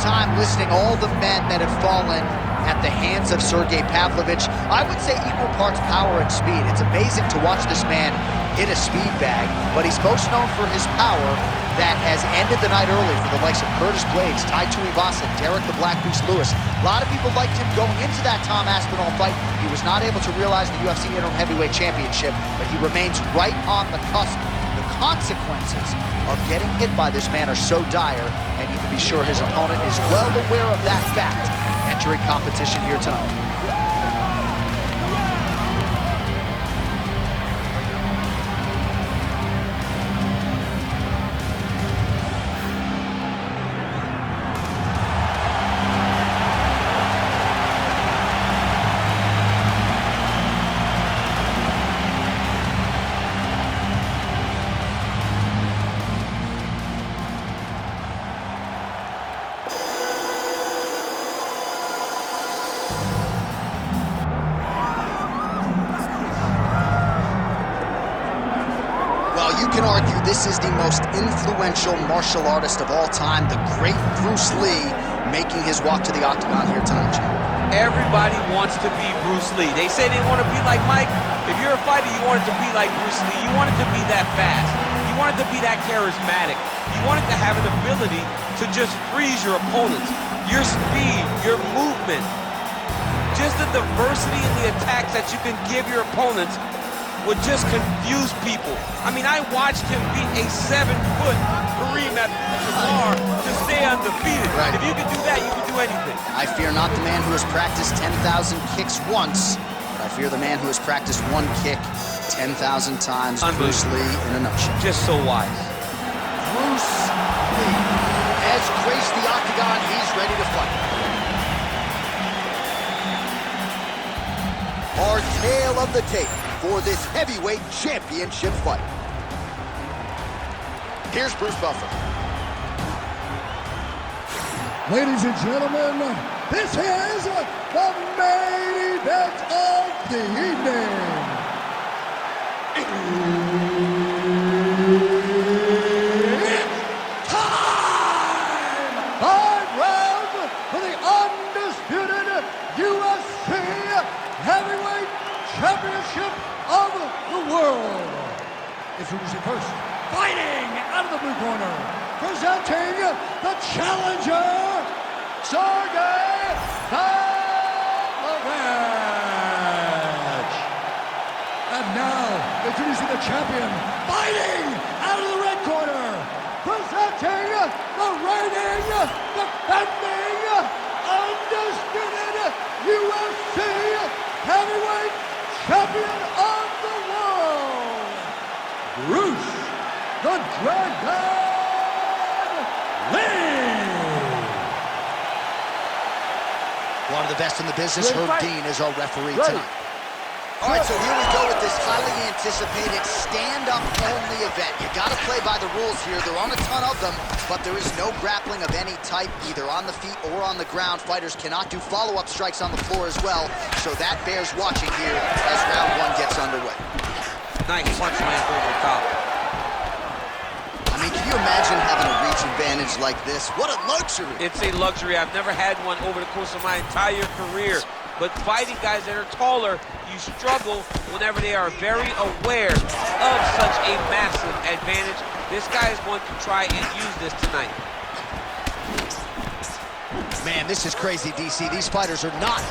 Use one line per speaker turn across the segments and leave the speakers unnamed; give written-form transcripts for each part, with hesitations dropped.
time listing all the men that have fallen at the hands of Sergei Pavlovich. I would say equal parts power and speed. It's amazing to watch this man hit a speed bag, but he's most known for his power that has ended the night early for the likes of Curtis Blades, Tai Tuivasa, Derek the Black Beast Lewis. A lot of people liked him going into that Tom Aspinall fight. He was not able to realize the UFC Interim Heavyweight Championship, but he remains right on the cusp. The consequences of getting hit by this man are so dire, and you can be sure his opponent is well aware of that fact entering competition here tonight. You can argue this is the most influential martial artist of all time, the great Bruce Lee, making his walk to the Octagon here tonight.
Everybody wants to be Bruce Lee. They say they want to be like Mike. If you're a fighter, you want it to be like Bruce Lee. You want it to be that fast. You want it to be that charismatic. You want it to have an ability to just freeze your opponents. Your speed, your movement, just the diversity in the attacks that you can give your opponents would just confuse people. I mean, I watched him beat a 7-foot Kareem Abdul-Jabbar to stay undefeated.
Right.
If you can do that, you can do anything.
I fear not the man who has practiced 10,000 kicks once, but I fear the man who has practiced one kick 10,000 times. Bruce Lee in a nutshell.
Just so wise.
Bruce Lee has graced the Octagon. He's ready to fight. Our tale of the tape for this heavyweight championship fight. Here's Bruce Buffer.
Ladies and gentlemen, this is the main event of the evening. It's time! 5 rounds for the undisputed UFC Heavyweight Championship of the world. Introducing first, fighting out of the blue corner, presenting the challenger, Sergei Pavlovich. And now, introducing the champion, fighting out of the red corner, presenting the reigning, defending, undisputed UFC Heavyweight Champion of the world, Bruce the Dragon Lee.
One of the best in the business, Herb Dean, is our referee tonight. All right, so here we go with this highly anticipated stand-up only event. You got to play by the rules here. There aren't a ton of them, but there is no grappling of any type, either on the feet or on the ground. Fighters cannot do follow-up strikes on the floor as well, so that bears watching here as round 1 gets underway.
Nice punch lands over the top.
I mean, can you imagine having a reach advantage like this? What a luxury!
It's a luxury. I've never had one over the course of my entire career. But fighting guys that are taller, you struggle whenever they are very aware of such a massive advantage. This guy is going to try and use this tonight.
Man, this is crazy, DC. These fighters are not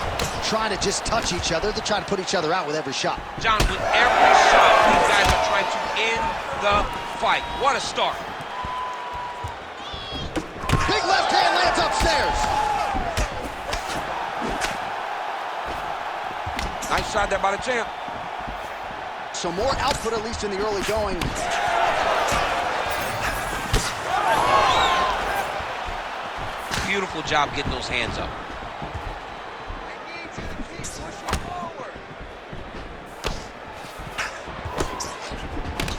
trying to just touch each other. They're trying to put each other out with every shot.
John, with every shot, these guys are trying to end the fight. What a start.
Big left hand lands upstairs.
Nice shot there by the champ.
So more output, at least in the early going.
Beautiful job getting those hands up.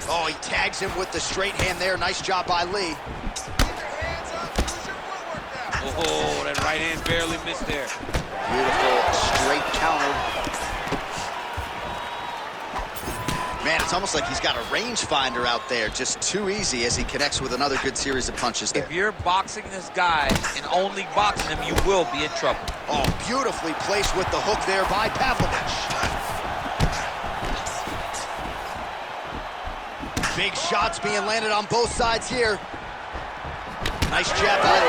Oh, he tags him with the straight hand there. Nice job by Lee.
Oh, that right hand barely missed there.
Beautiful straight counter. Man, it's almost like he's got a rangefinder out there. Just too easy as he connects with another good series of punches there.
If you're boxing this guy and only boxing him, you will be in trouble.
Oh, beautifully placed with the hook there by Pavlovich. Big shots being landed on both sides here. Nice jab by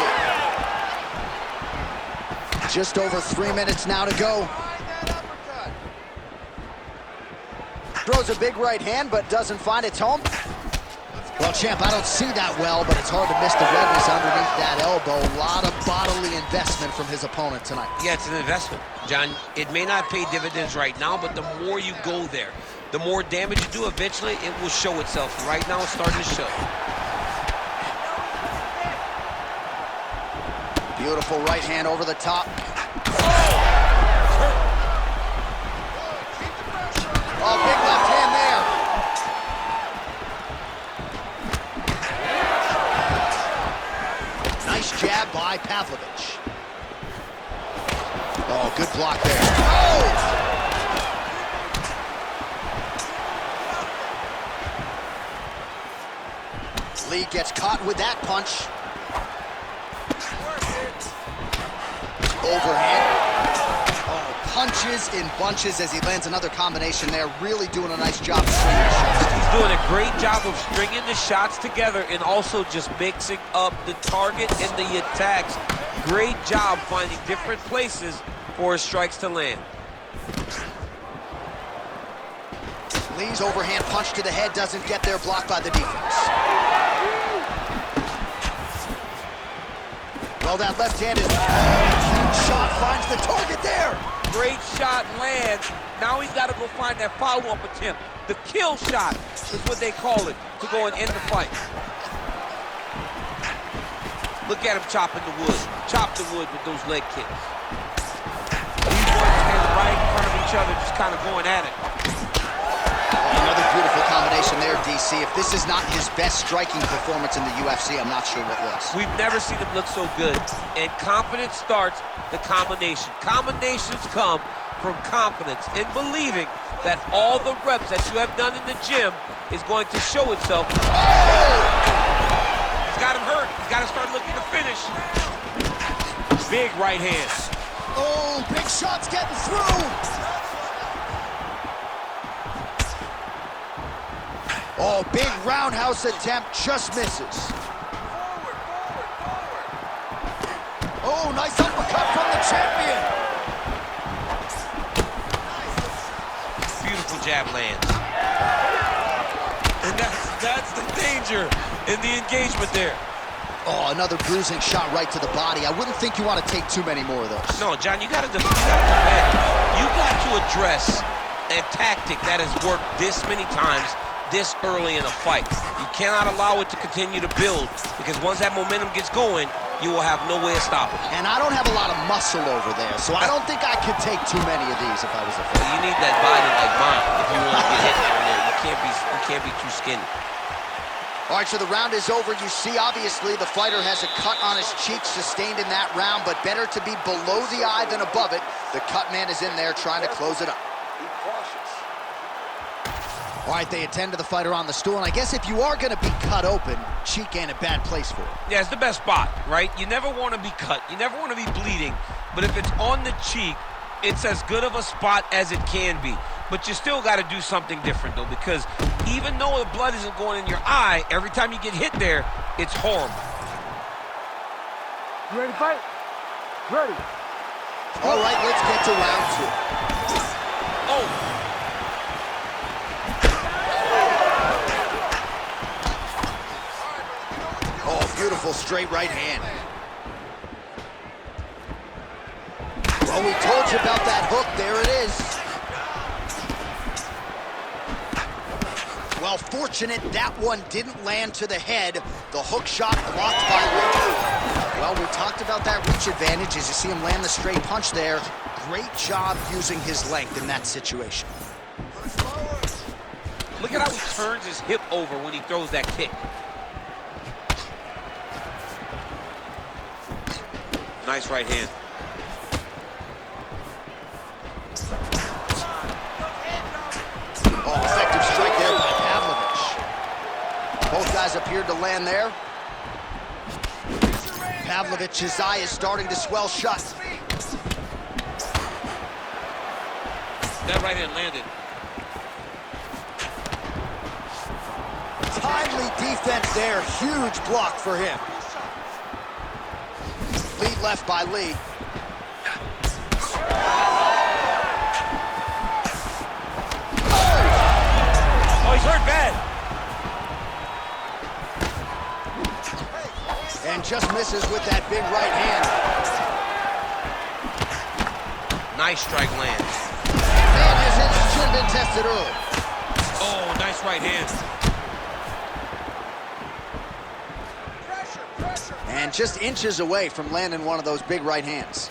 Lee. Just over 3 minutes now to go. Throws a big right hand, but doesn't find its home. Well, champ, I don't see that well, but it's hard to miss the redness underneath that elbow. A lot of bodily investment from his opponent tonight.
Yeah, it's an investment, John. It may not pay dividends right now, but the more you go there, the more damage you do, eventually it will show itself. Right now, it's starting to show.
Beautiful right hand over the top. Oh, big left hand there. Nice jab by Pavlovich. Oh, good block there. Oh! Lee gets caught with that punch. Overhand. Oh, punches in bunches as he lands another combination there. Really doing a nice job stringing the shots.
He's doing a great job of stringing the shots together and also just mixing up the target and the attacks. Great job finding different places for his strikes to land.
Lee's overhand punch to the head doesn't get there, blocked by the defense. Well, that left hand is... shot finds the target there.
Great shot lands. Now he's got to go find that follow-up attempt. The kill shot is what they call it, to go and end the fight. Look at him chopping the wood. Chop the wood with those leg kicks. These ones stand right in front of each other, just kind of going at it.
Another beautiful combination there, DC. If this is not his best striking performance in the UFC, I'm not sure what was.
We've never seen him look so good. And confidence starts the combination. Combinations come from confidence and believing that all the reps that you have done in the gym is going to show itself. He's got him hurt. He's got to start looking to finish. Big right hand.
Oh, big shots getting through. Oh, big roundhouse attempt, just misses. Oh, nice uppercut from the champion.
Beautiful jab lands. And that's the danger in the engagement there.
Oh, another bruising shot right to the body. I wouldn't think you want to take too many more of those.
No, John, you got to defend. You got to address a tactic that has worked this many times this early in a fight. You cannot allow it to continue to build, because once that momentum gets going, you will have no way of stopping it.
And I don't have a lot of muscle over there, so I don't think I could take too many of these if I was a fighter.
You need that body like mine if you want to get hit down there. You can't be too skinny.
All right, so the round is over. You see, obviously, the fighter has a cut on his cheek sustained in that round, but better to be below the eye than above it. The cut man is in there trying to close it up.
Be cautious.
All right, they attend to the fighter on the stool, and I guess if you are going to be cut open, cheek ain't a bad place for it.
Yeah, it's the best spot, right? You never want to be cut. You never want to be bleeding. But if it's on the cheek, it's as good of a spot as it can be. But you still got to do something different, though, because even though the blood isn't going in your eye, every time you get hit there, it's horrible.
You ready to fight? Ready.
All right, let's get to round two.
Oh!
Oh, beautiful straight right hand. Well, we told you about that hook. There it is. Well, fortunate that one didn't land to the head. The hook shot blocked by Lee. Well, we talked about that reach advantage as you see him land the straight punch there. Great job using his length in that situation.
Look at how he turns his hip over when he throws that kick. Nice right hand.
Oh, effective strike there Both guys appeared to land there. Pavlovich's eye is starting to swell shut.
That right hand landed.
Timely defense there. Huge block for him. Lead left by Lee.
Oh, he's hurt bad.
And just misses with that big right hand.
Nice strike lands.
Man, his chin been tested early.
Oh, nice right hand.
And just inches away from landing one of those big right hands.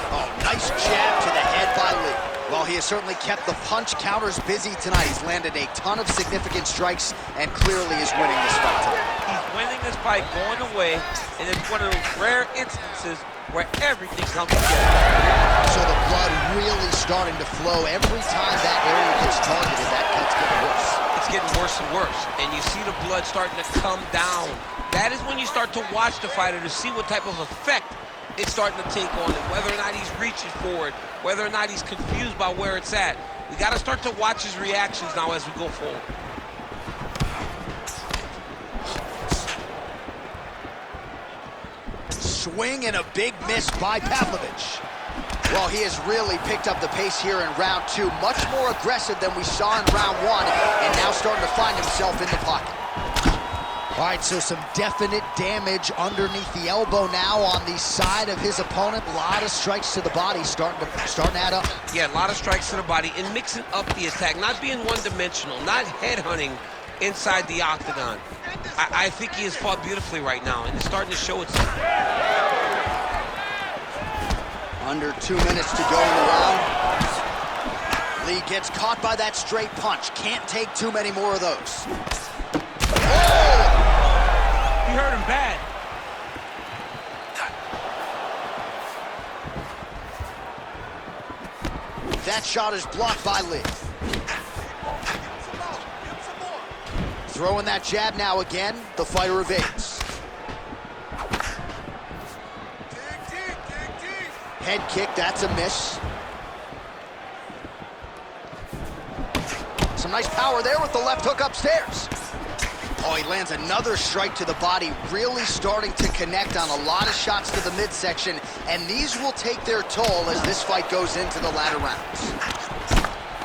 Oh, nice jab to the head by Lee. Well, he has certainly kept the punch counters busy tonight. He's landed a ton of significant strikes and clearly is winning this fight tonight.
He's winning this fight going away, and it's one of those rare instances where everything comes together.
So the blood really starting to flow. Every time that area gets targeted, that cut's getting worse.
It's getting worse and worse, and you see the blood starting to come down. That is when you start to watch the fighter to see what type of effect it's starting to take on him, whether or not he's reaching for it, whether or not he's confused by where it's at. We got to start to watch his reactions now as we go forward.
Swing and a big miss by Pavlovich. Well, he has really picked up the pace here in round two. Much more aggressive than we saw in round one, and now starting to find himself in the pocket. All right, so some definite damage underneath the elbow now on the side of his opponent. A lot of strikes to the body starting to add up.
Yeah, a lot of strikes to the body and mixing up the attack, not being one-dimensional, not headhunting inside the octagon. I think he has fought beautifully right now, and it's starting to show itself.
Under 2 minutes to go in the round. Lee gets caught by that straight punch. Can't take too many more of those. Oh!
He hurt him bad.
That shot is blocked by Lee. Throwing that jab now again. The fighter evades. Head kick, that's a miss. Some nice power there with the left hook upstairs. Oh, he lands another strike to the body, really starting to connect on a lot of shots to the midsection, and these will take their toll as this fight goes into the latter rounds.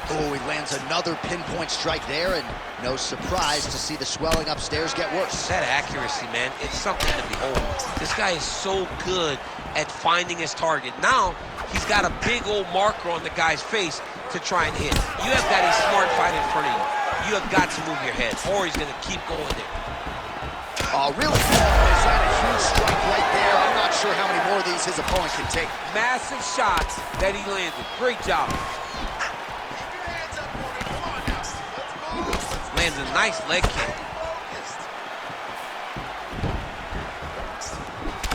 Oh, he lands another pinpoint strike there, and no surprise to see the swelling upstairs get worse.
That accuracy, man, it's something to behold. This guy is so good at finding his target. Now, he's got a big old marker on the guy's face to try and hit. You have got a smart fight in front of you. You have got to move your head, or he's going to keep going there.
Oh, really? Is that a huge strike right there? I'm not sure how many more of these his opponent can take.
Massive shots that he landed. Great job. Lands a nice leg kick.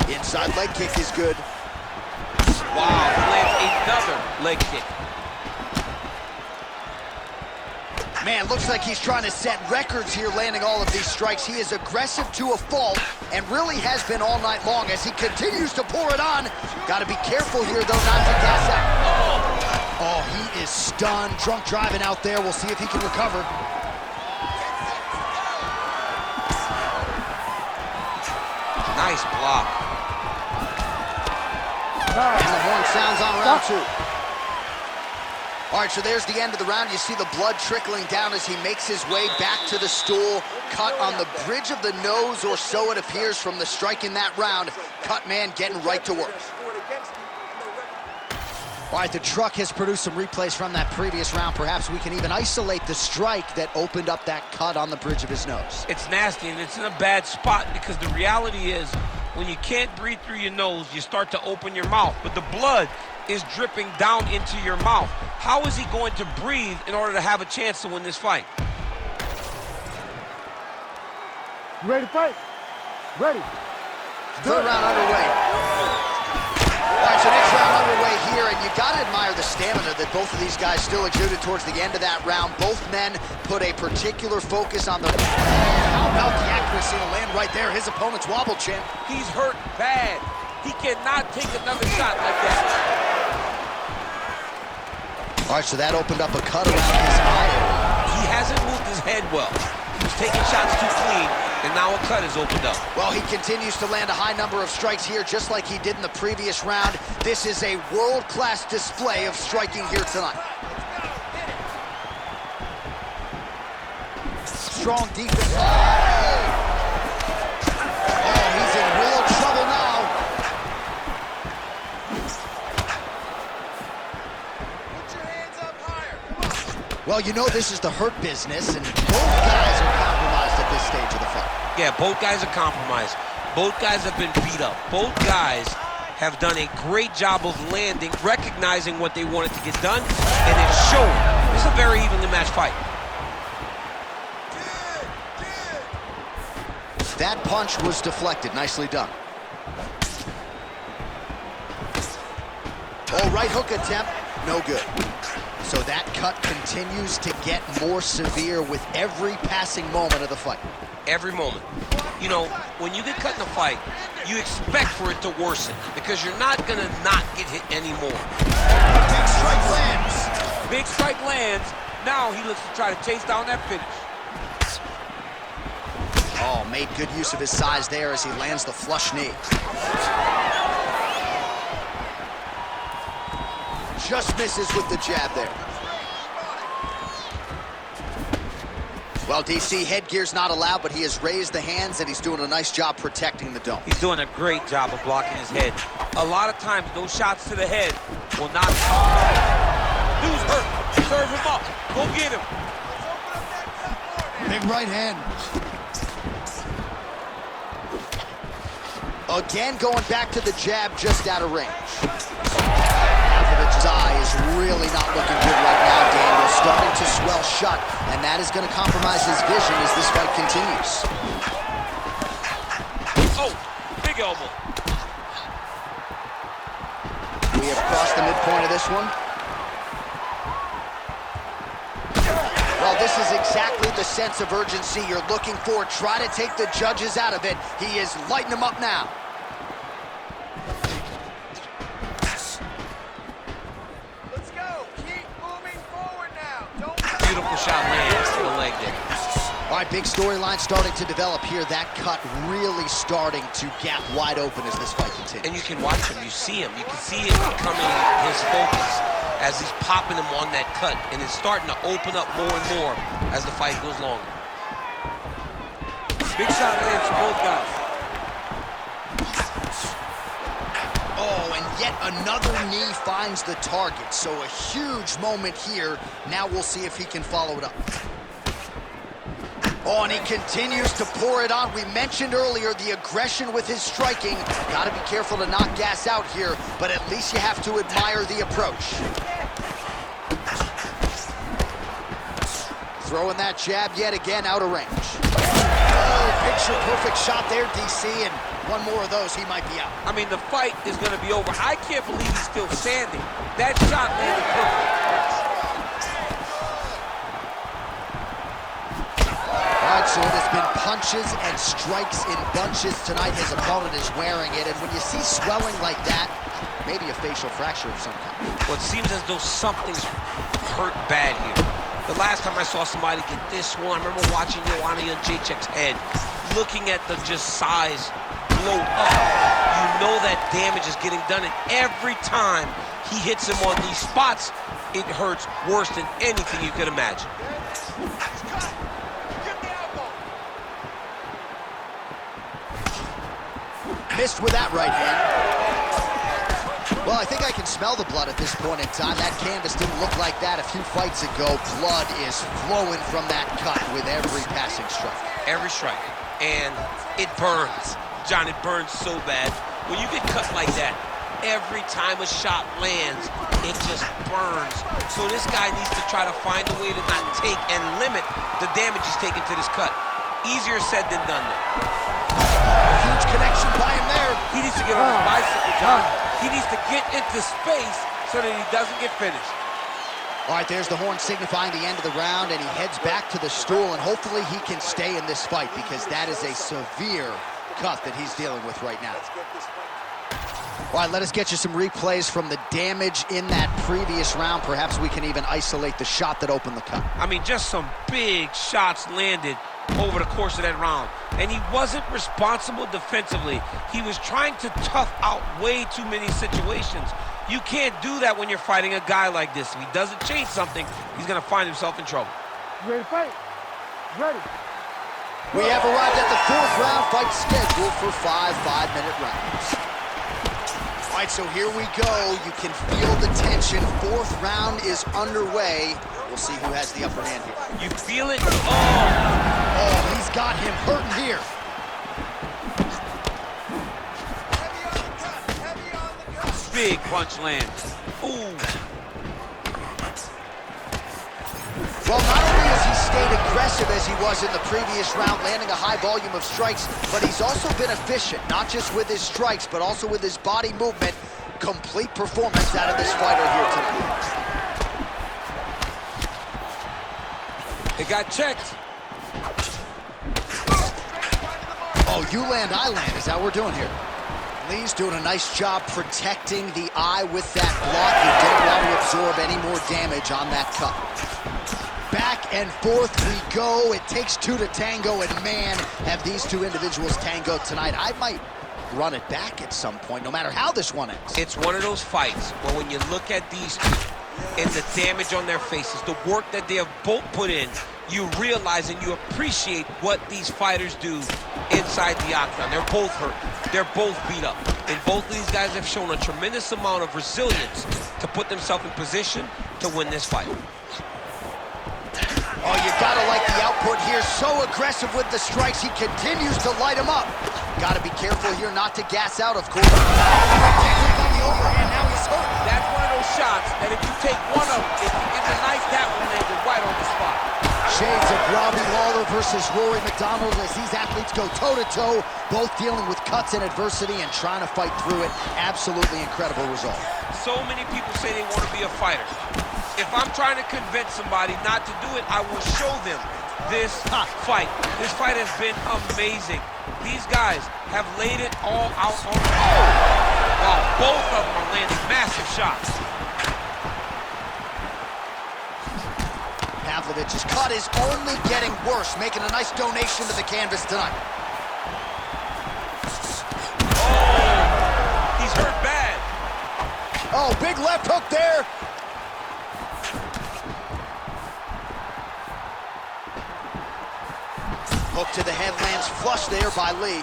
Inside leg kick is good.
Wow, he lands another leg kick.
Man, looks like he's trying to set records here, landing all of these strikes. He is aggressive to a fault, and really has been all night long as he continues to pour it on. Got to be careful here, though, not to gas out. Oh, he is stunned. Drunk driving out there. We'll see if he can recover.
Nice block.
And the horn sounds on round two. All right, so there's the end of the round. You see the blood trickling down as he makes his way back to the stool. Cut on the bridge of the nose, or so it appears from the strike in that round. Cut man getting right to work. All right, the truck has produced some replays from that previous round. Perhaps we can even isolate the strike that opened up that cut on the bridge of his nose.
It's nasty, and it's in a bad spot because the reality is when you can't breathe through your nose, you start to open your mouth, but the blood is dripping down into your mouth. How is he going to breathe in order to have a chance to win this fight?
You ready to fight? Ready.
Third round underway. All right, so next round underway here, and you you gotta admire the stamina that both of these guys still exuded towards the end of that round. Both men put a particular focus on the... How about the accuracy to land right there? His opponent's wobble, champ.
He's hurt bad. He cannot take another shot like that.
All right, so that opened up a cut around his eye.
He hasn't moved his head well. He was taking shots too clean, and now a cut has opened up.
Well, he continues to land a high number of strikes here, just like he did in the previous round. This is a world-class display of striking here tonight. Strong defense. Oh, he's in real trouble now.
Put your hands up higher. Come on.
Well, you know this is the hurt business, and both guys are compromised at this stage of the fight.
Yeah, both guys are compromised. Both guys have been beat up. Both guys have done a great job of landing, recognizing what they wanted to get done, and it's showing. This is a very evenly matched fight.
That punch was deflected. Nicely done. Oh, right hook attempt. No good. So that cut continues to get more severe with every passing moment of the fight.
Every moment. You know, when you get cut in a fight, you expect for it to worsen because you're not going to not get hit anymore.
Big strike lands.
Big strike lands. Now he looks to try to chase down that finish.
Oh, made good use of his size there as he lands the flush knee. Just misses with the jab there. Well, DC, headgear's not allowed, but he has raised the hands and he's doing a nice job protecting the dome.
He's doing a great job of blocking his head. A lot of times, those shots to the head will not come. Dude's hurt. Serve him up. Go get him.
Big right hand. Again, going back to the jab, just out of range. Pavlovich's eye is really not looking good right now, Daniel. Starting to swell shut, and that is going to compromise his vision as this fight continues.
Oh, big elbow.
We have crossed the midpoint of this one. Well, this is exactly the sense of urgency you're looking for. Try to take the judges out of it. He is lighting them up now.
Let's go. Keep moving forward now. Don't...
Beautiful shot lands to the leg there.
All right, big storyline starting to develop here. That cut really starting to gap wide open as this fight continues.
And you can watch him. You see him. You can see it becoming his focus as he's popping him on that cut, and it's starting to open up more and more as the fight goes longer. Big shot lands for both guys.
Oh, and yet another knee finds the target. So a huge moment here. Now we'll see if he can follow it up. Oh, and he continues to pour it on. We mentioned earlier the aggression with his striking. Got to be careful to not gas out here, but at least you have to admire the approach. Throwing that jab yet again out of range. Oh, picture-perfect shot there, DC, and one more of those, he might be out.
I mean, the fight is going to be over. I can't believe he's still standing. That shot landed perfect.
All right, so it has been punches and strikes in bunches tonight. His opponent is wearing it, and when you see swelling like that, maybe a facial fracture of some kind.
Well, it seems as though something's hurt bad here. The last time I saw somebody get this one, I remember watching Joanna Jacek's head, looking at the just size blow up. You know that damage is getting done, and every time he hits him on these spots, it hurts worse than anything you could imagine.
Missed with that right hand. Well, I think I can smell the blood at this point in time. That canvas didn't look like that a few fights ago. Blood is flowing from that cut with every passing strike.
Every strike. And it burns. John, it burns so bad. When you get cut like that, every time a shot lands, it just burns. So this guy needs to try to find a way to not take and limit the damage he's taking to this cut. Easier said than done, though.
Huge connection by him there.
He needs to get on his bicycle, John. He needs to get into space so that he doesn't get finished.
All right, there's the horn signifying the end of the round, and he heads back to the stool, and hopefully he can stay in this fight because that is a severe cut that he's dealing with right now. All right, let us get you some replays from the damage in that previous round. Perhaps we can even isolate the shot that opened the cut.
I mean, just some big shots landed over the course of that round. And he wasn't responsible defensively. He was trying to tough out way too many situations. You can't do that when you're fighting a guy like this. If he doesn't change something, he's going to find himself in trouble.
You ready to fight? Ready.
We have arrived at the fourth round, fight scheduled for 5 5-minute rounds. All right, so here we go. You can feel the tension. Fourth round is underway. We'll see who has the upper hand here.
You feel it?
Oh, he's got him hurting here.
Big punch lands. Ooh.
Well, not only has he stayed aggressive as he was in the previous round, landing a high volume of strikes, but he's also been efficient, not just with his strikes, but also with his body movement. Complete performance out of this fighter here tonight.
It got checked.
Oh, you land, I land. Is that what we're doing here? Lee's doing a nice job protecting the eye with that block. He didn't want to absorb any more damage on that cut. Back and forth we go. It takes two to tango, and man, have these two individuals tangoed tonight. I might run it back at some point, no matter how this one ends.
It's one of those fights where when you look at these two and the damage on their faces, the work that they have both put in, you realize and you appreciate what these fighters do inside the octagon. They're both hurt. They're both beat up. And both of these guys have shown a tremendous amount of resilience to put themselves in position to win this fight.
Oh, you gotta like the output here. So aggressive with the strikes. He continues to light him up. Gotta be careful here not to gas out, of course. Technique on the overhand. Now he's hurt.
That's one of those shots that if you take one of them, if you get the knife, that one landed right on the spot.
Shades of Robbie Lawler versus Rory McDonald as these athletes go toe-to-toe, both dealing with cuts and adversity and trying to fight through it. Absolutely incredible result.
So many people say they want to be a fighter. If I'm trying to convince somebody not to do it, I will show them this fight. This fight has been amazing. These guys have laid it all out on the floor. While both of them are landing massive shots.
Pavlovich's cut is only getting worse, making a nice donation to the canvas tonight.
Oh, he's hurt bad.
Oh, big left hook there. Hook to the head lands flush there by Lee.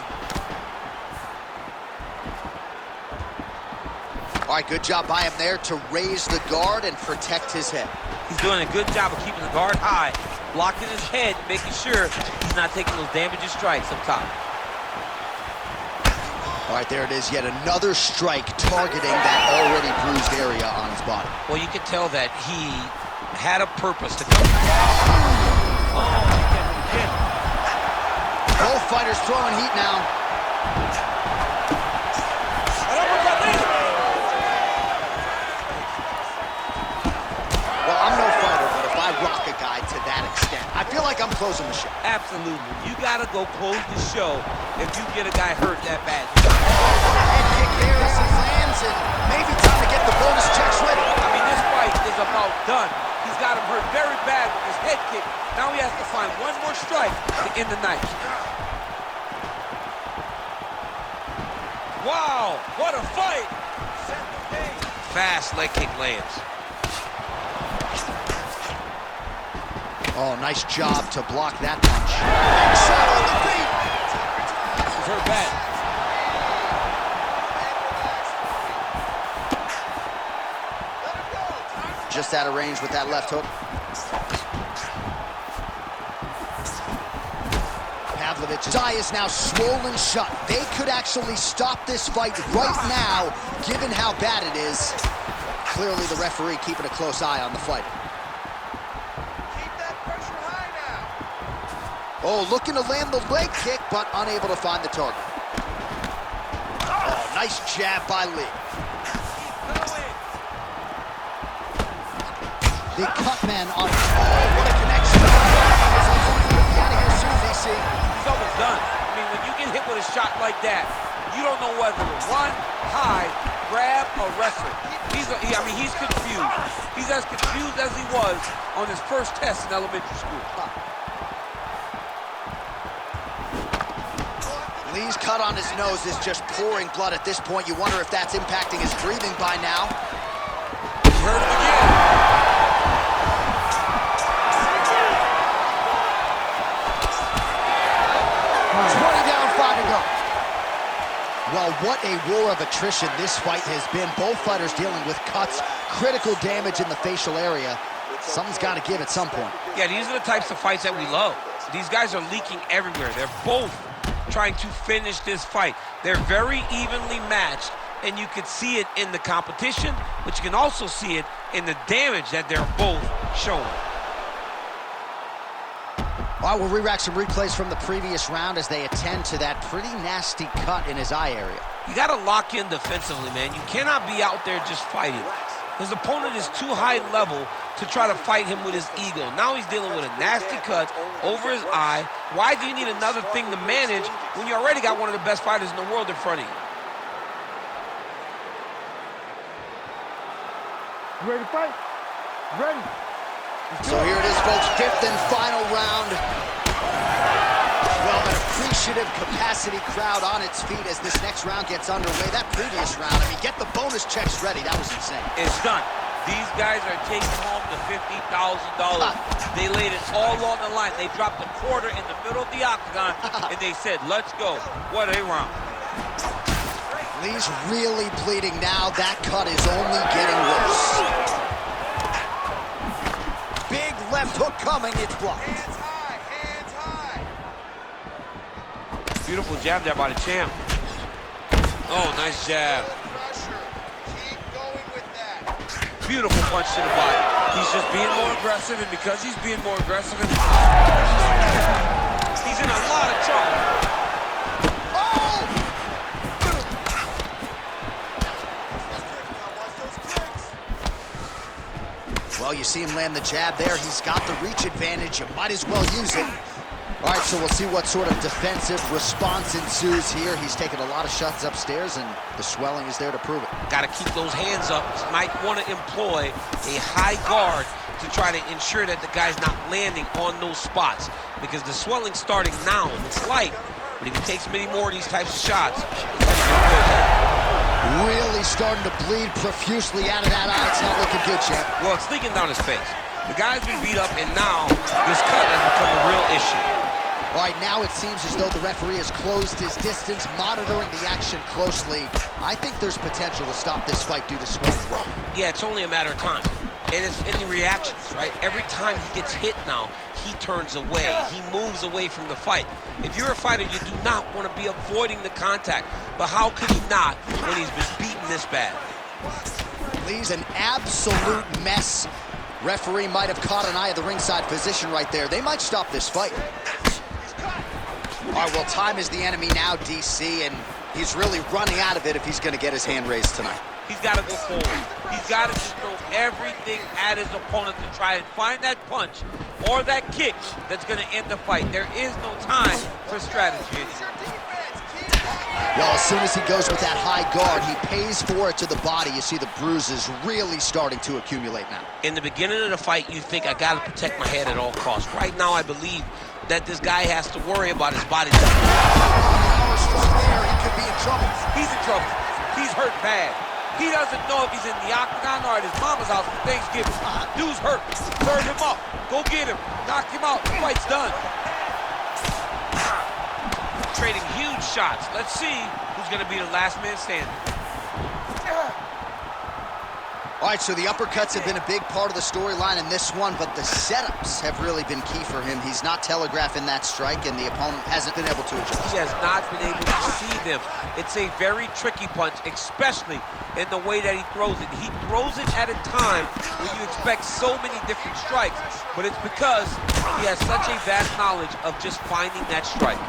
All right, good job by him there to raise the guard and protect his head.
He's doing a good job of keeping the guard high, blocking his head, making sure he's not taking those damaging strikes up top.
All right, there it is, yet another strike targeting that already bruised area on his body.
Well, you can tell that he had a purpose to come.
Both fighters throwing heat now. Well, I'm no fighter, but if I rock a guy to that extent, I feel like I'm closing the show.
Absolutely. You gotta go close the show if you get a guy hurt that bad.
Head kick there as he lands, and maybe time to get the bonus checks ready.
I mean, this fight is about done. He's got him hurt very bad with his head kick. Now he has to find one more strike to end the night. Wow, what a fight! Fast leg kick lands.
Oh, nice job to block that punch. Big shot on the feet.
He's hurt bad.
Just out of range with that left hook. Pavlovich's eye is now swollen shut. They could actually stop this fight right now, given how bad it is. Clearly the referee keeping a close eye on the fight.
Keep that pressure high now.
Oh, looking to land the leg kick, but unable to find the target. Oh, nice jab by Lee. The cut man on... Oh, what a connection. His opponent will be out of here soon, DC.
He's almost done. I mean, when you get hit with a shot like that, you don't know whether to run, hide, grab, or wrestle. He's confused. He's as confused as he was on his first test in elementary school.
Lee's cut on his nose is just pouring blood at this point. You wonder if that's impacting his breathing by now.
He hurt him again.
20 down, 5 to go. Well, what a war of attrition this fight has been. Both fighters dealing with cuts, critical damage in the facial area. Something's got to give at some point.
Yeah, these are the types of fights that we love. These guys are leaking everywhere. They're both trying to finish this fight. They're very evenly matched, and you can see it in the competition, but you can also see it in the damage that they're both showing.
All right, we'll re-rack some replays from the previous round as they attend to that pretty nasty cut in his eye area.
You got to lock in defensively, man. You cannot be out there just fighting. His opponent is too high level to try to fight him with his ego. Now he's dealing with a nasty cut over his eye. Why do you need another thing to manage when you already got one of the best fighters in the world in front of you?
You ready to fight? Ready.
So here it is, folks, fifth and final round. Well, an appreciative capacity crowd on its feet as this next round gets underway. That previous round, I mean, get the bonus checks ready. That was insane.
It's done. These guys are taking home the $50,000. They laid it all on the line. They dropped a quarter in the middle of the octagon, and they said, let's go. What a round.
Lee's really bleeding now. That cut is only getting worse. Big left hook coming. It's blocked.
Hands high, hands high.
Beautiful jab there by the champ. Oh, nice jab.
Pressure. Keep going with that.
Beautiful punch to the body. He's just being more aggressive, and because he's being more aggressive, he's in a lot of trouble.
Oh! Well, you see him land the jab there. He's got the reach advantage. You might as well use it. All right, so we'll see what sort of defensive response ensues here. He's taken a lot of shots upstairs, and the swelling is there to prove it.
Got to keep those hands up. Might want to employ a high guard to try to ensure that the guy's not landing on those spots, because the swelling's starting now. It's light, but if he takes many more of these types of shots,
really starting to bleed profusely out of that eye. It's not looking good, champ.
well, it's leaking down his face. The guy's been beat up, and now this cut has become a real issue.
All right, now it seems as though the referee has closed his distance, monitoring the action closely. I think there's potential to stop this fight due to swelling.
Yeah, it's only a matter of time. And it's in the reactions, right? Every time he gets hit now, he turns away. He moves away from the fight. If you're a fighter, you do not want to be avoiding the contact. But how could he not when he's been beaten this bad?
Lee's an absolute mess. Referee might have caught an eye of the ringside position right there. They might stop this fight. All right, well, time is the enemy now, DC, and he's really running out of it if he's going to get his hand raised tonight.
He's got to go forward. He's got to just throw everything at his opponent to try and find that punch or that kick that's going to end the fight. There is no time for strategy.
Well, as soon as he goes with that high guard, he pays for it to the body. You see the bruises really starting to accumulate now.
In the beginning of the fight, you think, I got to protect my head at all costs. Right now, I believe that this guy has to worry about his body.
Power strong there. He could be in trouble.
He's in trouble. He's hurt bad. He doesn't know if he's in the octagon or at his mama's house for Thanksgiving. Dude's hurt. Serve him up. Go get him. Knock him out. The fight's done. Trading huge shots. Let's see who's going to be the last man standing.
All right, so the uppercuts have been a big part of the storyline in this one, but the setups have really been key for him. He's not telegraphing that strike, and the opponent hasn't been able to adjust.
He has not been able to see them. It's a very tricky punch, especially in the way that he throws it. He throws it at a time when you expect so many different strikes, but it's because he has such a vast knowledge of just finding that strike.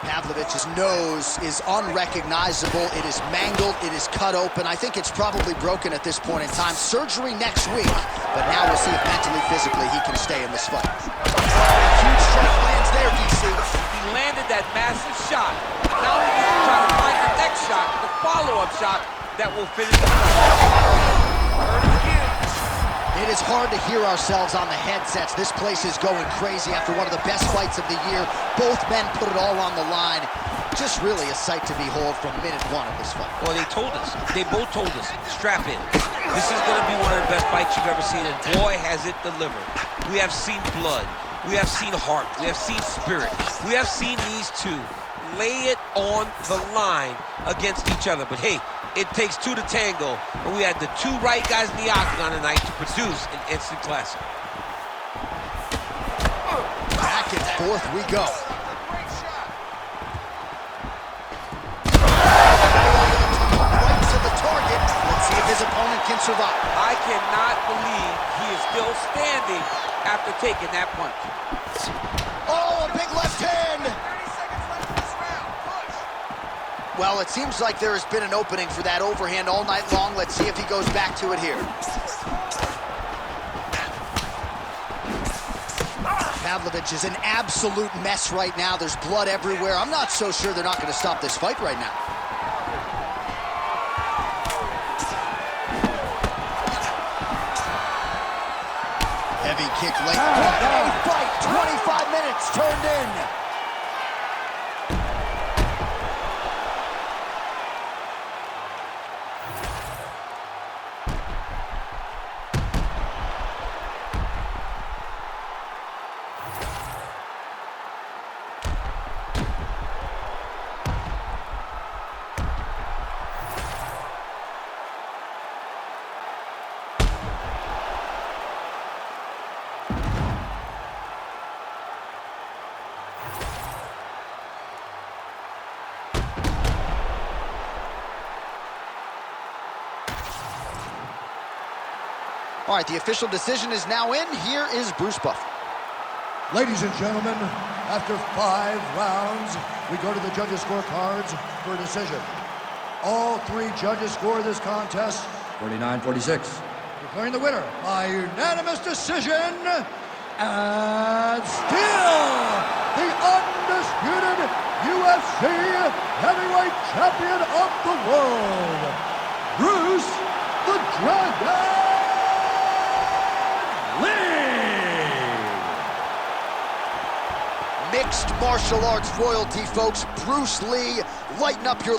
Pavlovich's nose is unrecognizable. It is mangled. It is cut open. I think it's probably broken at this point in time. Surgery next week. But now we'll see if mentally, physically, he can stay in this fight. Huge strike lands there, DC.
He landed that massive shot. Now he needs to try to find the next shot, the follow-up shot that will finish the fight. Heard it again.
It is hard to hear ourselves on the headsets. This place is going crazy after one of the best fights of the year. Both men put it all on the line. Just really a sight to behold from minute one of this fight.
Well, they told us. They both told us. Strap in. This is going to be one of the best fights you've ever seen, and boy, has it delivered. We have seen blood. We have seen heart. We have seen spirit. We have seen these two lay it on the line against each other. But hey, it takes two to tango, and we had the two right guys in the Octagon tonight to produce an instant classic.
Back and forth we go.
Great shot.
Right to the target. Let's see if his opponent can survive.
I cannot believe he is still standing after taking that punch.
Oh, a big left hand.
30 seconds left in this round. Push.
Well, it seems like there has been an opening for that overhand all night long. Let's see if he goes back to it here. Pavlovich is an absolute mess right now. There's blood everywhere. I'm not so sure they're not going to stop this fight right now. Heavy kick late. What a fight! 25 minutes turned in. All right, the official decision is now in. Here is Bruce Buffer.
Ladies and gentlemen, after 5 rounds, we go to the judges' scorecards for a decision. All 3 judges score this contest 49-46. Declaring the winner by unanimous decision, and still the undisputed UFC heavyweight champion of the world, Bruce the Dragon
Mixed martial arts royalty, folks. Bruce Lee, lighten up your